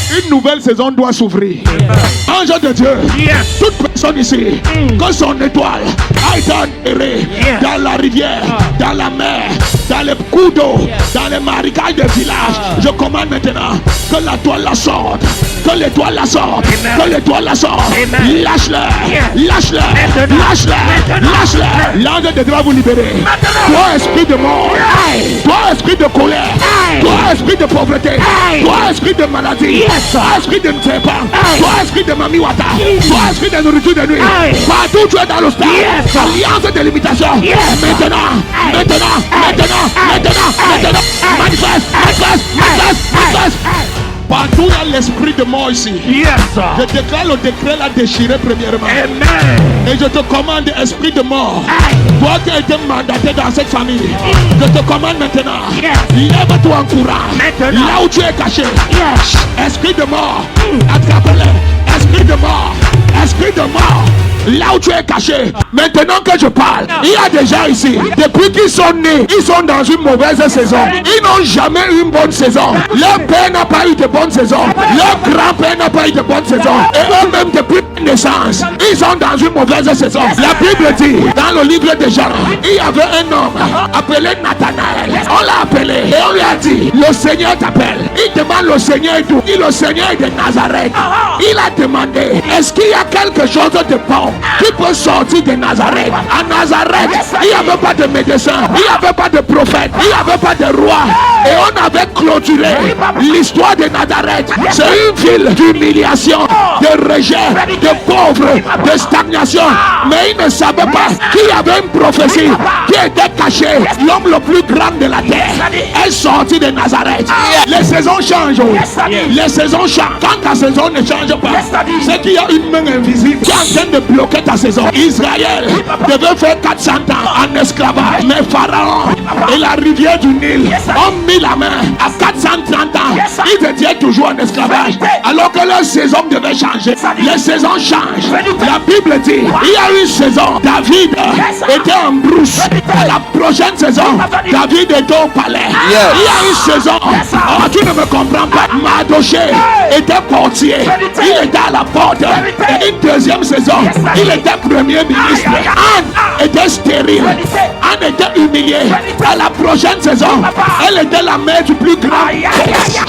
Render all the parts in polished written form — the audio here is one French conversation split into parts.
Une nouvelle saison doit s'ouvrir. Ange de Dieu, toute personne ici, que son étoile a été enterrée dans la rivière, dans la mer, dans les coups d'eau, dans les marécages des villages, je commande maintenant que la toile la sorte, que l'étoile la sorte, que l'étoile la sorte. Lâche-le, lâche-le, lâche-le, lâche-le. L'ange de Dieu va vous libérer. Toi, esprit de mort, toi, esprit de colère, toi, esprit de pauvreté, toi, esprit de maladie, toi, esprit de ne sais pas, toi, esprit de mamiwata, toi, esprit de nourriture de nuit, partout tu es dans le stade, alliance de limitation. Maintenant, manifeste. Partout dans l'esprit de mort ici, je déclare le décret la déchiré premièrement. Amen. Et je te commande, esprit de mort, toi qui as été mandaté dans cette famille, je te commande maintenant, lève-toi en courant, là où tu es caché. Esprit de mort, attrape-le. Esprit de mort, esprit de mort, là où tu es caché. Maintenant que je parle, il y a des gens ici, depuis qu'ils sont nés, ils sont dans une mauvaise saison. Ils n'ont jamais eu une bonne saison. Leur père n'a pas eu de bonne saison. Leur grand-père n'a pas eu de bonne saison. Et eux-mêmes depuis naissance, ils sont dans une mauvaise saison. La Bible dit, dans le livre de Jean, il y avait un homme appelé Nathanaël. On l'a appelé et on lui a dit, le Seigneur t'appelle. Il demande le Seigneur et tout. Il le Seigneur est de Nazareth. Il a demandé, est-ce qu'il y a quelque chose de bon qui peut sortir de Nazareth? À Nazareth, il n'y avait pas de médecin, il n'y avait pas de prophète, il n'y avait pas de roi. Et on avait clôturé l'histoire de Nazareth. C'est une ville d'humiliation, de rejet, de pauvres, de stagnation. Mais ils ne savaient pas qu'il y avait une prophétie qui était cachée. L'homme le plus grand de la terre est sorti de Nazareth. Les saisons changent. Les saisons changent. Quand ta saison ne change pas, c'est qu'il y a une main invisible qui est en train de bloquer ta saison. Israël devait faire 400 ans en esclavage. Mais Pharaon et la rivière du Nil ont mis la main à 430 ans. Ils étaient toujours en esclavage. Alors que leur saison devait changer. Les saisons changent. La Bible dit, il y a une saison, David était en brousse. La prochaine saison, David était au palais. Il y a une saison, oh, tu ne me comprends pas. Mardoché était portier. Il était à la porte. Et une deuxième saison, il était premier ministre. Anne était stérile. Anne était humiliée. À la prochaine saison, elle était la mère du plus grand.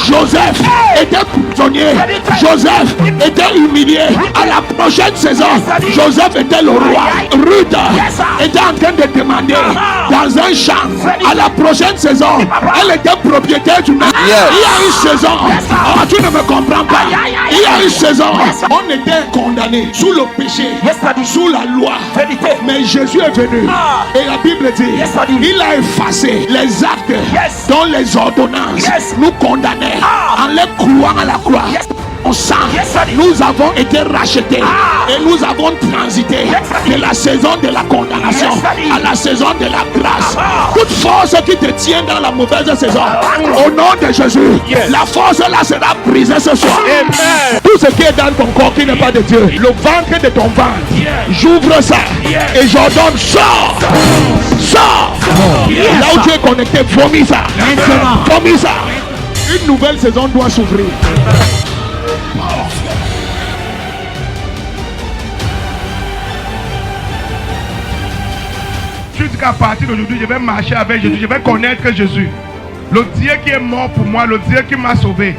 Joseph était prisonnier. Joseph était humilié. À la prochaine saison, Joseph était le roi. Ruth était en train de demander dans un champ. À la prochaine saison, elle était propriétaire du maître. Il y a une saison. Oh, tu ne me comprends pas. Il y a une saison. On était condamné sous le péché, sous la loi. Mais Jésus est venu. Et la Bible dit, il a effacé les actes dont les ordonnances nous condamnaient en les clouant à la croix. Au sang, nous avons été rachetés et nous avons transité de la saison de la condamnation à la saison de la grâce. Toute force qui te tient dans la mauvaise saison, au nom de Jésus, la force là sera brisée ce soir. Tout ce qui est dans ton corps qui n'est pas de Dieu, le ventre de ton ventre, j'ouvre ça et j'ordonne, sors, sors. Là où tu es connecté, vomis ça, vomis ça. Une nouvelle saison doit s'ouvrir. Jusqu'à partir d'aujourd'hui, je vais marcher avec Jésus, je vais connaître Jésus. Le Dieu qui est mort pour moi, le Dieu qui m'a sauvé.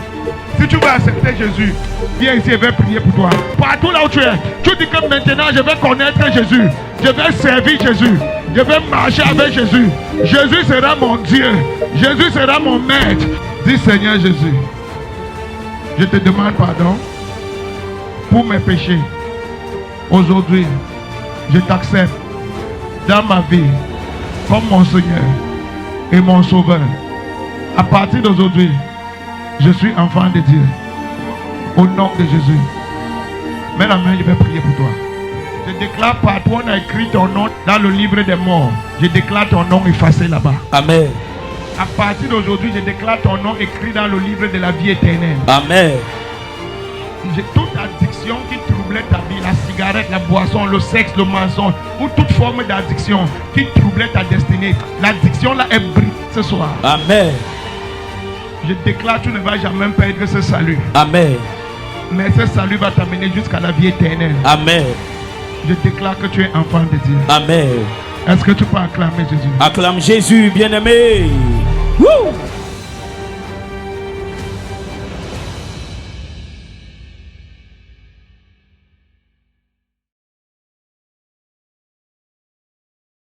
Si tu veux accepter Jésus, viens ici, je vais prier pour toi. Partout là où tu es, tu dis que maintenant je vais connaître Jésus. Je vais servir Jésus. Je vais marcher avec Jésus. Jésus sera mon Dieu. Jésus sera mon maître. Dis Seigneur Jésus, je te demande pardon pour mes péchés. Aujourd'hui, je t'accepte dans ma vie comme mon Seigneur et mon Sauveur. À partir d'aujourd'hui, je suis enfant de Dieu. Au nom de Jésus. Mets la main, je vais prier pour toi. Je déclare partout, on a écrit ton nom dans le livre des morts. Je déclare ton nom effacé là-bas. Amen. À partir d'aujourd'hui, je déclare ton nom écrit dans le livre de la vie éternelle. Amen. Toute addiction qui troublait ta vie, la cigarette, la boisson, le sexe, le mensonge, ou toute forme d'addiction qui troublait ta destinée, l'addiction là est brisée ce soir. Amen. Je déclare, tu ne vas jamais perdre ce salut. Amen. Mais ce salut va t'amener jusqu'à la vie éternelle. Amen. Je déclare que tu es enfant de Dieu. Amen. Est-ce que tu peux acclamer Jésus? Acclame Jésus, bien-aimé. Woo!